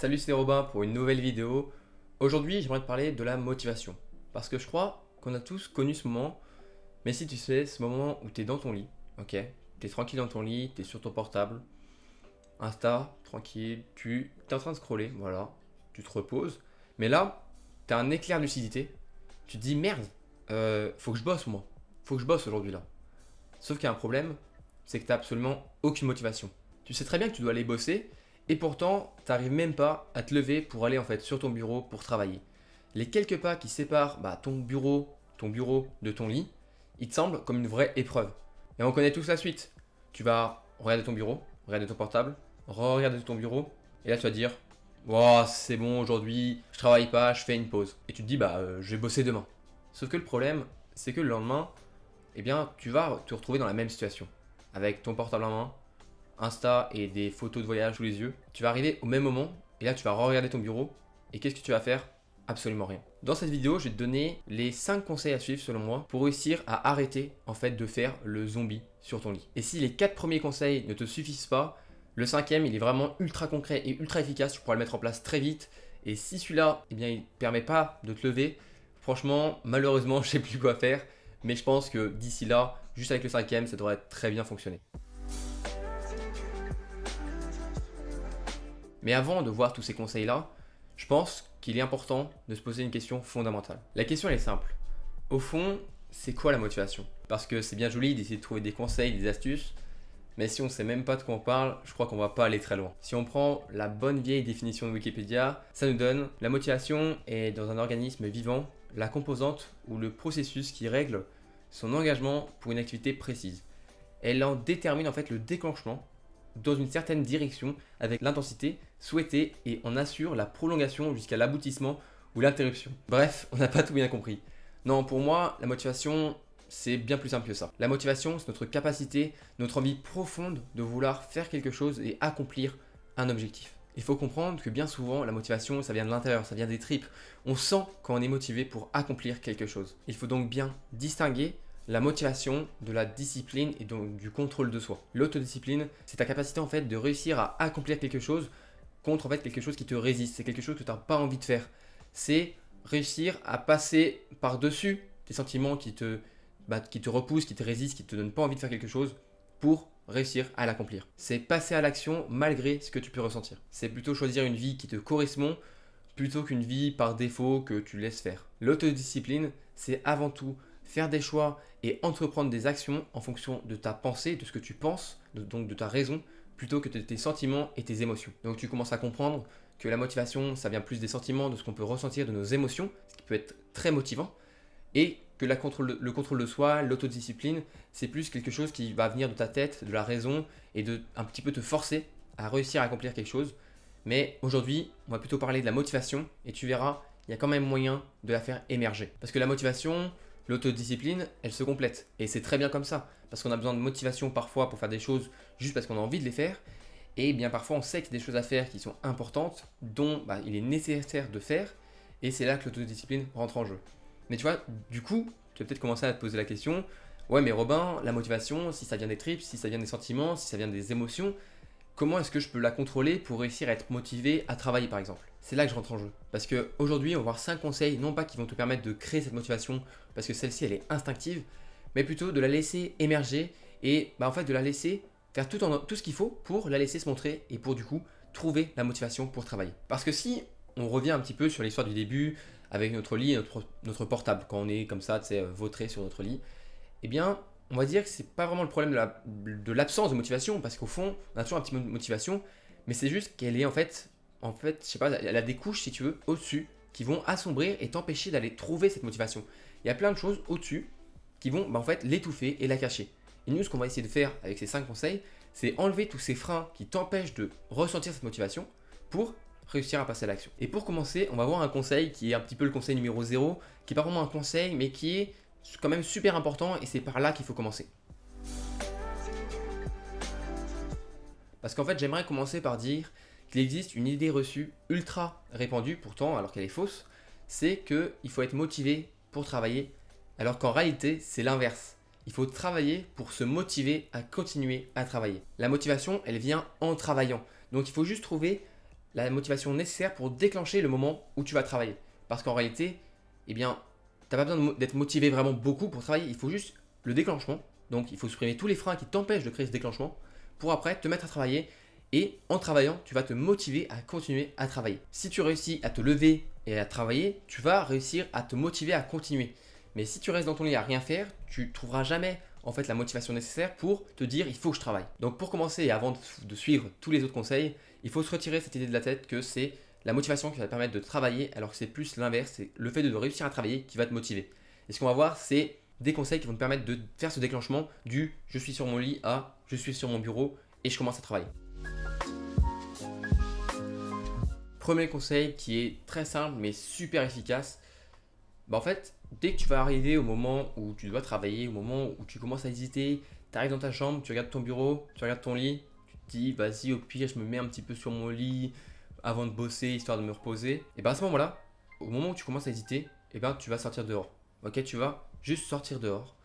Salut, c'est Robin pour une nouvelle vidéo. Aujourd'hui, j'aimerais te parler de la motivation. Parce que je crois qu'on a tous connu ce moment. Mais si tu sais, ce moment où tu es dans ton lit, ok, tu es tranquille dans ton lit, tu es sur ton portable, Insta, tranquille, tu es en train de scroller, voilà, tu te reposes. Mais là, tu as un éclair de lucidité. Tu te dis merde, faut que je bosse moi. Faut que je bosse aujourd'hui là. Sauf qu'il y a un problème, c'est que tu n'as absolument aucune motivation. Tu sais très bien que tu dois aller bosser, et pourtant, tu n'arrives même pas à te lever pour aller en fait sur ton bureau pour travailler. Les quelques pas qui séparent ton bureau de ton lit, ils te semblent comme une vraie épreuve. Et on connaît tous la suite. Tu vas regarder ton bureau, regarder ton portable, regarder ton bureau, et là tu vas te dire, oh, c'est bon aujourd'hui, je travaille pas, je fais une pause. Et tu te dis, je vais bosser demain. Sauf que le problème, c'est que le lendemain, eh bien, tu vas te retrouver dans la même situation. Avec ton portable en main, Insta et des photos de voyage sous les yeux. Tu vas arriver au même moment et là, tu vas regarder ton bureau. Et qu'est-ce que tu vas faire? Absolument rien. Dans cette vidéo, je vais te donner les 5 conseils à suivre selon moi pour réussir à arrêter en fait de faire le zombie sur ton lit. Et si les 4 premiers conseils ne te suffisent pas, le cinquième, il est vraiment ultra concret et ultra efficace. Tu pourras le mettre en place très vite. Et si celui-là, eh bien, il ne permet pas de te lever, franchement, malheureusement, je sais plus quoi faire. Mais je pense que d'ici là, juste avec le cinquième, ça devrait très bien fonctionner. Mais avant de voir tous ces conseils-là, je pense qu'il est important de se poser une question fondamentale. La question elle est simple. Au fond, c'est quoi la motivation? Parce que c'est bien joli d'essayer de trouver des conseils, des astuces, mais si on ne sait même pas de quoi on parle, je crois qu'on va pas aller très loin. Si on prend la bonne vieille définition de Wikipédia, ça nous donne la motivation est dans un organisme vivant la composante ou le processus qui règle son engagement pour une activité précise. Elle en détermine en fait le déclenchement dans une certaine direction avec l'intensité souhaitée et en assure la prolongation jusqu'à l'aboutissement ou l'interruption. Bref, on n'a pas tout bien compris. Non, pour moi, la motivation, c'est bien plus simple que ça. La motivation, c'est notre capacité, notre envie profonde de vouloir faire quelque chose et accomplir un objectif. Il faut comprendre que bien souvent, la motivation, ça vient de l'intérieur, ça vient des tripes. On sent quand on est motivé pour accomplir quelque chose. Il faut donc bien distinguer la motivation de la discipline et donc du contrôle de soi. L'autodiscipline, c'est ta capacité en fait de réussir à accomplir quelque chose contre en fait quelque chose qui te résiste, c'est quelque chose que tu n'as pas envie de faire. C'est réussir à passer par-dessus tes sentiments qui te repoussent, qui te résistent, qui te donnent pas envie de faire quelque chose pour réussir à l'accomplir. C'est passer à l'action malgré ce que tu peux ressentir. C'est plutôt choisir une vie qui te correspond plutôt qu'une vie par défaut que tu laisses faire. L'autodiscipline, c'est avant tout faire des choix et entreprendre des actions en fonction de ta pensée, de ce que tu penses, donc de ta raison, plutôt que de tes sentiments et tes émotions. Donc tu commences à comprendre que la motivation, ça vient plus des sentiments, de ce qu'on peut ressentir, de nos émotions, ce qui peut être très motivant, et que le contrôle de soi, l'autodiscipline, c'est plus quelque chose qui va venir de ta tête, de la raison, et de un petit peu te forcer à réussir à accomplir quelque chose. Mais aujourd'hui, on va plutôt parler de la motivation, et tu verras, il y a quand même moyen de la faire émerger. Parce que la motivation, l'autodiscipline, elle se complète. Et c'est très bien comme ça. Parce qu'on a besoin de motivation parfois pour faire des choses juste parce qu'on a envie de les faire. Et bien parfois on sait qu'il y a des choses à faire qui sont importantes, dont il est nécessaire de faire. Et c'est là que l'autodiscipline rentre en jeu. Mais tu vois, du coup, tu vas peut-être commencer à te poser la question. Ouais mais Robin, la motivation, si ça vient des tripes, si ça vient des sentiments, si ça vient des émotions, comment est-ce que je peux la contrôler pour réussir à être motivé à travailler par exemple? C'est là que je rentre en jeu. Parce qu'aujourd'hui, on va voir 5 conseils, non pas qui vont te permettre de créer cette motivation, parce que celle-ci, elle est instinctive, mais plutôt de la laisser émerger et en fait de la laisser faire tout ce qu'il faut pour la laisser se montrer et pour du coup trouver la motivation pour travailler. Parce que si on revient un petit peu sur l'histoire du début avec notre lit et notre portable, quand on est comme ça, tu sais, vautré sur notre lit, eh bien, on va dire que c'est pas vraiment le problème de l'absence de motivation, parce qu'au fond, on a toujours un petit peu de motivation, mais c'est juste qu'elle est en fait, je sais pas, elle a des couches, si tu veux, au-dessus, qui vont assombrir et t'empêcher d'aller trouver cette motivation. Il y a plein de choses au-dessus qui vont en fait l'étouffer et la cacher. Et nous, ce qu'on va essayer de faire avec ces 5 conseils, c'est enlever tous ces freins qui t'empêchent de ressentir cette motivation pour réussir à passer à l'action. Et pour commencer, on va voir un conseil qui est un petit peu le conseil numéro 0, qui est pas vraiment un conseil, mais qui est quand même super important et c'est par là qu'il faut commencer. Parce qu'en fait, j'aimerais commencer par dire qu'il existe une idée reçue ultra répandue, pourtant, alors qu'elle est fausse, c'est qu'il faut être motivé pour travailler, alors qu'en réalité, c'est l'inverse. Il faut travailler pour se motiver à continuer à travailler. La motivation, elle vient en travaillant. Donc il faut juste trouver la motivation nécessaire pour déclencher le moment où tu vas travailler. Parce qu'en réalité, eh bien, tu n'as pas besoin d'être motivé vraiment beaucoup pour travailler, il faut juste le déclenchement. Donc il faut supprimer tous les freins qui t'empêchent de créer ce déclenchement pour après te mettre à travailler et en travaillant, tu vas te motiver à continuer à travailler. Si tu réussis à te lever et à travailler, tu vas réussir à te motiver à continuer. Mais si tu restes dans ton lit à rien faire, tu trouveras jamais en fait la motivation nécessaire pour te dire il faut que je travaille. Donc pour commencer et avant de suivre tous les autres conseils, il faut se retirer cette idée de la tête que c'est la motivation qui va te permettre de travailler alors que c'est plus l'inverse, c'est le fait de réussir à travailler qui va te motiver. Et ce qu'on va voir, c'est des conseils qui vont te permettre de faire ce déclenchement du je suis sur mon lit à je suis sur mon bureau et je commence à travailler. Premier conseil qui est très simple mais super efficace. En fait, dès que tu vas arriver au moment où tu dois travailler, au moment où tu commences à hésiter, tu arrives dans ta chambre, tu regardes ton bureau, tu regardes ton lit, tu te dis vas-y au pire je me mets un petit peu sur mon lit avant de bosser histoire de me reposer. Et bien à ce moment-là, au moment où tu commences à hésiter, et ben tu vas sortir dehors. Ok, tu vas juste sortir dehors,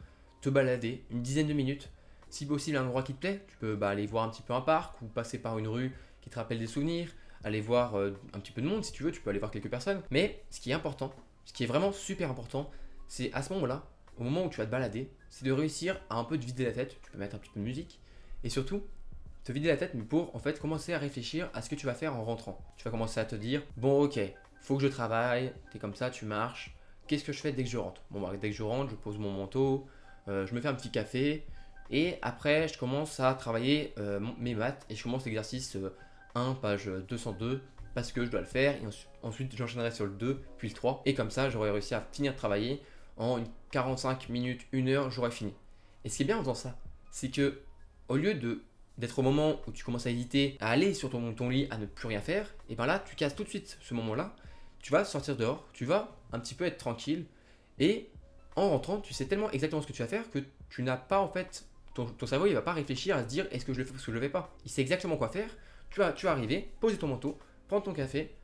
te balader une dizaine de minutes. Si possible un endroit qui te plaît, tu peux aller voir un petit peu un parc ou passer par une rue qui te rappelle des souvenirs, aller voir un petit peu de monde si tu veux, tu peux aller voir quelques personnes. Mais ce qui est important, ce qui est vraiment super important, c'est à ce moment-là, au moment où tu vas te balader, c'est de réussir à un peu te vider la tête. Tu peux mettre un petit peu de musique et surtout te vider la tête, mais pour en fait commencer à réfléchir à ce que tu vas faire en rentrant. Tu vas commencer à te dire bon ok, faut que je travaille, t'es comme ça, tu marches. Qu'est-ce que je fais dès que je rentre? Bon dès que je rentre, je pose mon manteau, je me fais un petit café et après je commence à travailler mes maths et je commence l'exercice 1, page 202 parce que je dois le faire et ensuite j'enchaînerai sur le 2 puis le 3 et comme ça j'aurai réussi à finir de travailler en 45 minutes, 1 heure, j'aurai fini. Et ce qui est bien en faisant ça, c'est que au lieu d'être au moment où tu commences à hésiter, à aller sur ton lit, à ne plus rien faire, et bien là tu casses tout de suite ce moment-là, tu vas sortir dehors, tu vas un petit peu être tranquille et en rentrant tu sais tellement exactement ce que tu vas faire que tu n'as pas en fait, ton cerveau il va pas réfléchir à se dire est-ce que je le fais ou est-ce que je le fais pas. Il sait exactement quoi faire, tu vas arriver, poser ton manteau, prendre ton café,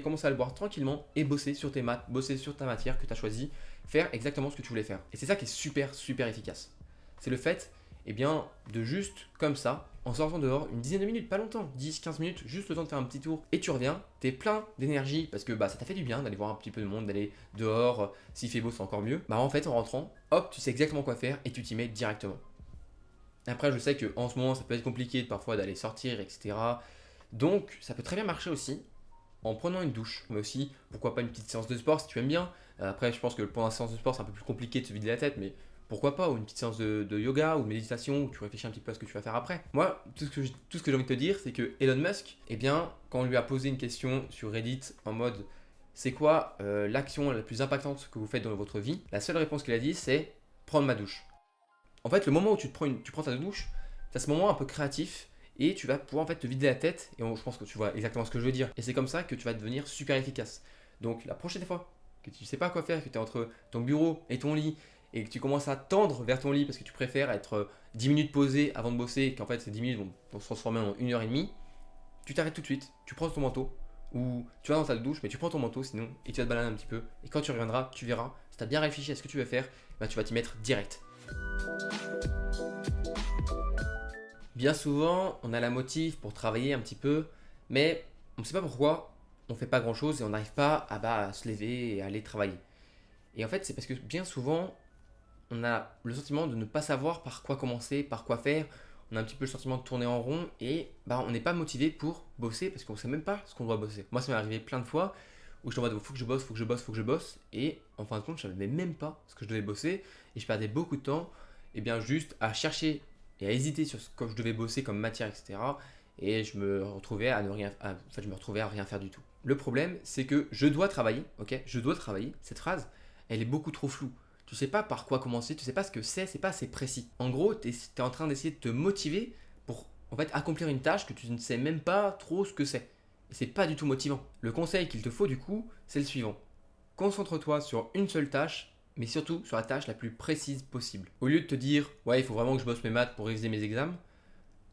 commencer à le boire tranquillement et bosser sur tes maths, bosser sur ta matière que tu as choisie, faire exactement ce que tu voulais faire. Et c'est ça qui est super super efficace. C'est le fait de juste comme ça, en sortant dehors, une dizaine de minutes, pas longtemps, 10-15 minutes, juste le temps de faire un petit tour et tu reviens, t'es plein d'énergie parce que ça t'a fait du bien d'aller voir un petit peu de monde, d'aller dehors, s'il fait beau c'est encore mieux. En fait en rentrant, hop, tu sais exactement quoi faire et tu t'y mets directement. Après je sais qu'en ce moment ça peut être compliqué parfois d'aller sortir, etc. Donc ça peut très bien marcher aussi en prenant une douche, mais aussi pourquoi pas une petite séance de sport si tu aimes bien. Après je pense que pendant la séance de sport c'est un peu plus compliqué de se vider la tête, mais pourquoi pas, ou une petite séance de yoga ou de méditation où tu réfléchis un petit peu à ce que tu vas faire après. Moi, tout ce que j'ai envie de te dire, c'est que Elon Musk, quand on lui a posé une question sur Reddit en mode c'est quoi l'action la plus impactante que vous faites dans votre vie, la seule réponse qu'il a dit c'est prendre ma douche. En fait, le moment où tu prends ta douche, c'est à ce moment un peu créatif et tu vas pouvoir en fait te vider la tête et je pense que tu vois exactement ce que je veux dire. Et c'est comme ça que tu vas devenir super efficace. Donc la prochaine fois que tu sais pas quoi faire, que tu es entre ton bureau et ton lit et que tu commences à tendre vers ton lit parce que tu préfères être 10 minutes posé avant de bosser et qu'en fait ces 10 minutes vont se transformer en 1 heure et demie, tu t'arrêtes tout de suite, tu prends ton manteau ou tu vas dans ta douche mais tu prends ton manteau sinon et tu vas te balader un petit peu et quand tu reviendras, tu verras, si tu as bien réfléchi à ce que tu veux faire, tu vas t'y mettre direct. Bien souvent, on a la motive pour travailler un petit peu, mais on ne sait pas pourquoi on ne fait pas grand chose et on n'arrive pas à se lever et à aller travailler. Et en fait, c'est parce que bien souvent, on a le sentiment de ne pas savoir par quoi commencer, par quoi faire. On a un petit peu le sentiment de tourner en rond et on n'est pas motivé pour bosser parce qu'on ne sait même pas ce qu'on doit bosser. Moi, ça m'est arrivé plein de fois où je suis en mode faut que je bosse, faut que je bosse, faut que je bosse. Et en fin de compte, je ne savais même pas ce que je devais bosser et je perdais beaucoup de temps juste à chercher et à hésiter sur ce que je devais bosser comme matière, etc. Et je me retrouvais à rien faire du tout. Le problème, c'est que je dois travailler, ok? Je dois travailler. Cette phrase, elle est beaucoup trop floue. Tu sais pas par quoi commencer, tu sais pas ce que c'est pas assez précis. En gros, tu es en train d'essayer de te motiver pour en fait accomplir une tâche que tu ne sais même pas trop ce que c'est. Et c'est pas du tout motivant. Le conseil qu'il te faut du coup, c'est le suivant. Concentre-toi sur une seule tâche, mais surtout sur la tâche la plus précise possible. Au lieu de te dire ouais, il faut vraiment que je bosse mes maths pour réviser mes examens,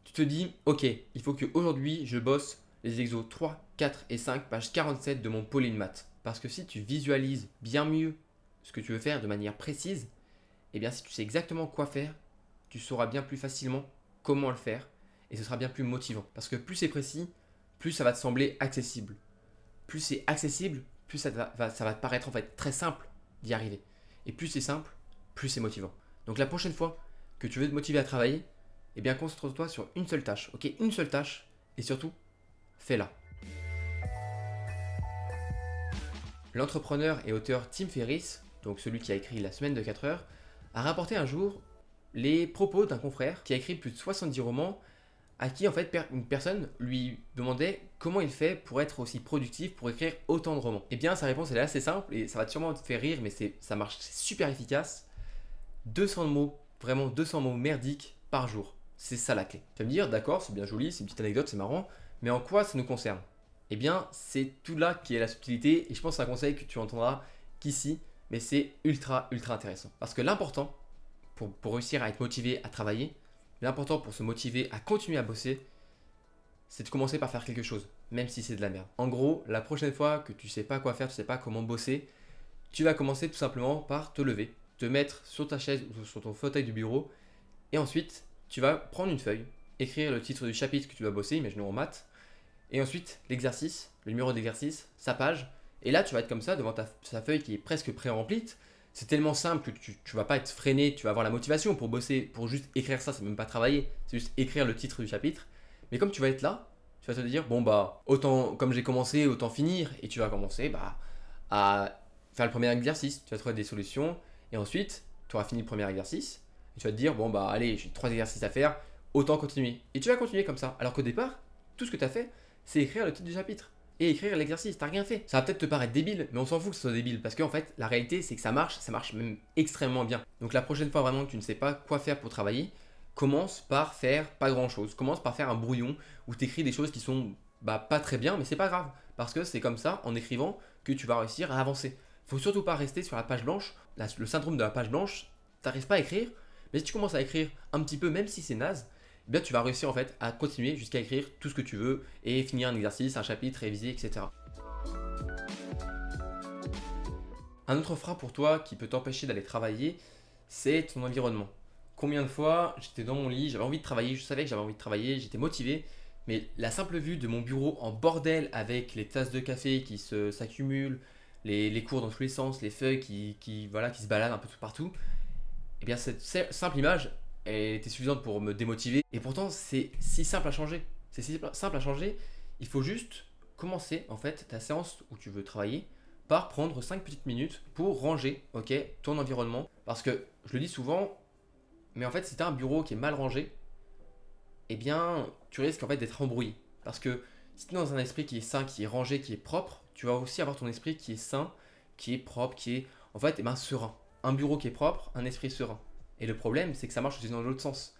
tu te dis ok, il faut qu'aujourd'hui je bosse les exos 3, 4 et 5, page 47 de mon Polymath. Parce que si tu visualises bien mieux ce que tu veux faire de manière précise, si tu sais exactement quoi faire, tu sauras bien plus facilement comment le faire et ce sera bien plus motivant. Parce que plus c'est précis, plus ça va te sembler accessible. Plus c'est accessible, plus ça va te paraître en fait très simple d'y arriver. Et plus c'est simple, plus c'est motivant. Donc la prochaine fois que tu veux te motiver à travailler, eh bien concentre-toi sur une seule tâche, ok? Une seule tâche, et surtout, fais-la. L'entrepreneur et auteur Tim Ferriss, donc celui qui a écrit La semaine de 4 heures, a rapporté un jour les propos d'un confrère qui a écrit plus de 70 romans, à qui en fait une personne lui demandait comment il fait pour être aussi productif, pour écrire autant de romans. Eh bien sa réponse elle est assez simple et ça va sûrement te faire rire, mais ça marche, c'est super efficace. 200 mots, vraiment 200 mots merdiques par jour. C'est ça la clé. Tu vas me dire, d'accord, c'est bien joli, c'est une petite anecdote, c'est marrant, mais en quoi ça nous concerne? Eh bien, c'est tout là qui est la subtilité, et je pense que c'est un conseil que tu entendras qu'ici, mais c'est ultra intéressant. Parce que l'important, pour réussir à être motivé à travailler, l'important pour se motiver à continuer à bosser, c'est de commencer par faire quelque chose, même si c'est de la merde. En gros, la prochaine fois que tu sais pas quoi faire, tu sais pas comment bosser, tu vas commencer tout simplement par te lever, te mettre sur ta chaise ou sur ton fauteuil du bureau, et ensuite, tu vas prendre une feuille, écrire le titre du chapitre que tu dois bosser, imaginons en maths, et ensuite l'exercice, le numéro d'exercice, sa page, et là tu vas être comme ça devant ta feuille qui est presque pré-remplie. C'est tellement simple que tu vas pas être freiné, tu vas avoir la motivation pour bosser, pour juste écrire ça, c'est même pas travailler, c'est juste écrire le titre du chapitre. Mais comme tu vas être là, tu vas te dire, bon bah, autant, comme j'ai commencé, autant finir, et tu vas commencer à faire le premier exercice, tu vas trouver des solutions, et ensuite, tu auras fini le premier exercice, et tu vas te dire, bon bah allez, j'ai 3 exercices à faire, autant continuer. Et tu vas continuer comme ça, alors qu'au départ, tout ce que tu as fait, c'est écrire le titre du chapitre et écrire l'exercice, t'as rien fait. Ça va peut-être te paraître débile, mais on s'en fout que ce soit débile, parce qu'en fait, la réalité, c'est que ça marche même extrêmement bien. Donc la prochaine fois vraiment que tu ne sais pas quoi faire pour travailler, commence par faire pas grand-chose. Commence par faire un brouillon où tu écris des choses qui sont pas très bien, mais c'est pas grave, parce que c'est comme ça, en écrivant, que tu vas réussir à avancer. Faut surtout pas rester sur la page blanche, le syndrome de la page blanche, t'arrives pas à écrire, mais si tu commences à écrire un petit peu, même si c'est naze, eh bien, tu vas réussir en fait à continuer jusqu'à écrire tout ce que tu veux et finir un exercice, un chapitre, réviser, etc. Un autre frein pour toi qui peut t'empêcher d'aller travailler, c'est ton environnement. Combien de fois j'étais dans mon lit, j'avais envie de travailler, je savais que j'avais envie de travailler, j'étais motivé, mais la simple vue de mon bureau en bordel avec les tasses de café qui s'accumulent, les cours dans tous les sens, les feuilles qui se baladent un peu tout partout, eh bien cette simple image, elle était suffisante pour me démotiver. Et pourtant, c'est si simple à changer. C'est si simple à changer. Il faut juste commencer en fait ta séance où tu veux travailler par prendre 5 petites minutes pour ranger, ok, ton environnement. Parce que je le dis souvent, mais en fait, si tu as un bureau qui est mal rangé, eh bien, tu risques en fait d'être embrouillé. Parce que si tu es dans un esprit qui est sain, qui est rangé, qui est propre, tu vas aussi avoir ton esprit qui est sain, qui est propre, qui est en fait serein. Un bureau qui est propre, un esprit serein. Et le problème, c'est que ça marche aussi dans l'autre sens.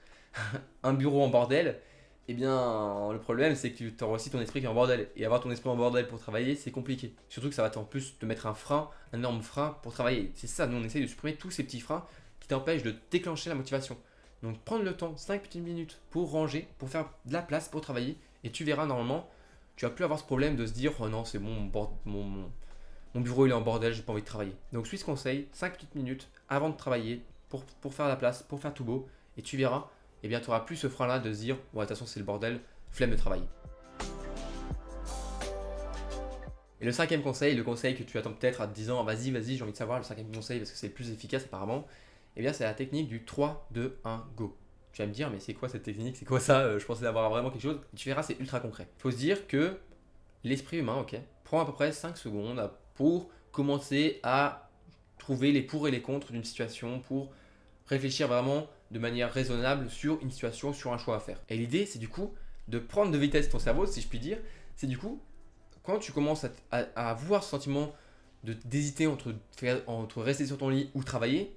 Un bureau en bordel, eh bien, le problème, c'est que tu auras aussi ton esprit qui est en bordel. Et avoir ton esprit en bordel pour travailler, c'est compliqué. Surtout que ça va en plus te mettre un frein, un énorme frein pour travailler. C'est ça, nous on essaye de supprimer tous ces petits freins qui t'empêchent de déclencher la motivation. Donc prendre le temps, 5 petites minutes pour ranger, pour faire de la place pour travailler. Et tu verras normalement, tu vas plus avoir ce problème de se dire, oh non, c'est bon, mon bureau il est en bordel, j'ai pas envie de travailler. Donc suis ce conseil, 5 petites minutes avant de travailler, pour faire la place, pour faire tout beau, et tu verras, eh bien tu n'auras plus ce frein-là de se dire, bon, de toute façon c'est le bordel, flemme de travailler. Et le cinquième conseil, le conseil que tu attends peut-être à te disant, vas-y, j'ai envie de savoir le cinquième conseil parce que c'est le plus efficace apparemment, eh bien c'est la technique du 3, 2, 1, go. Tu vas me dire, mais c'est quoi cette technique, c'est quoi ça, je pensais avoir vraiment quelque chose. Et tu verras, c'est ultra concret. Il faut se dire que l'esprit humain, ok, prend à peu près 5 secondes pour commencer à trouver les pour et les contre d'une situation, pour réfléchir vraiment de manière raisonnable sur une situation, sur un choix à faire. Et l'idée, c'est du coup de prendre de vitesse ton cerveau, si je puis dire. C'est du coup, quand tu commences à avoir ce sentiment d'hésiter entre rester sur ton lit ou travailler,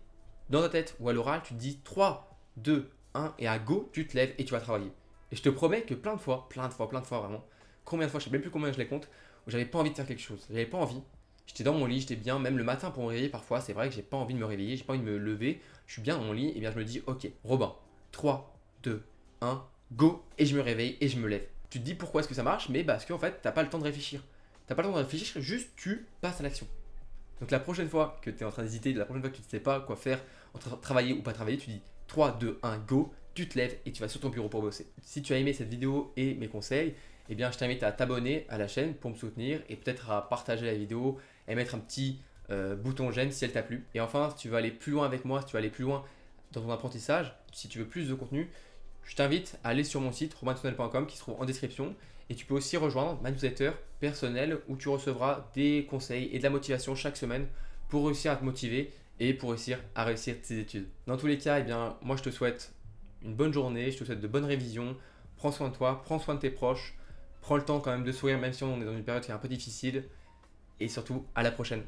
dans ta tête ou à l'oral, tu te dis 3, 2, 1 et à go, tu te lèves et tu vas travailler. Et je te promets que plein de fois vraiment, combien de fois, je ne sais même plus combien je les compte, où j'avais pas envie de faire quelque chose, j'avais pas envie. J'étais dans mon lit, j'étais bien, même le matin pour me réveiller parfois, c'est vrai que j'ai pas envie de me réveiller, j'ai pas envie de me lever, je suis bien dans mon lit, et bien je me dis, ok, Robin, 3, 2, 1, go, et je me réveille et je me lève. Tu te dis pourquoi est-ce que ça marche, mais parce qu'en fait, t'as pas le temps de réfléchir. T'as pas le temps de réfléchir, juste tu passes à l'action. Donc la prochaine fois que tu es en train d'hésiter, la prochaine fois que tu ne sais pas quoi faire, entre travailler ou pas travailler, tu dis 3, 2, 1, go, tu te lèves et tu vas sur ton bureau pour bosser. Si tu as aimé cette vidéo et mes conseils, eh bien, je t'invite à t'abonner à la chaîne pour me soutenir et peut-être à partager la vidéo et mettre un petit bouton j'aime si elle t'a plu. Et enfin, si tu veux aller plus loin avec moi, si tu veux aller plus loin dans ton apprentissage, si tu veux plus de contenu, je t'invite à aller sur mon site romaintunnel.com qui se trouve en description et tu peux aussi rejoindre ma newsletter personnelle où tu recevras des conseils et de la motivation chaque semaine pour réussir à te motiver et pour réussir à réussir tes études. Dans tous les cas, eh bien, moi je te souhaite une bonne journée, je te souhaite de bonnes révisions, prends soin de toi, prends soin de tes proches, prends le temps quand même de sourire même si on est dans une période qui est un peu difficile et surtout à la prochaine.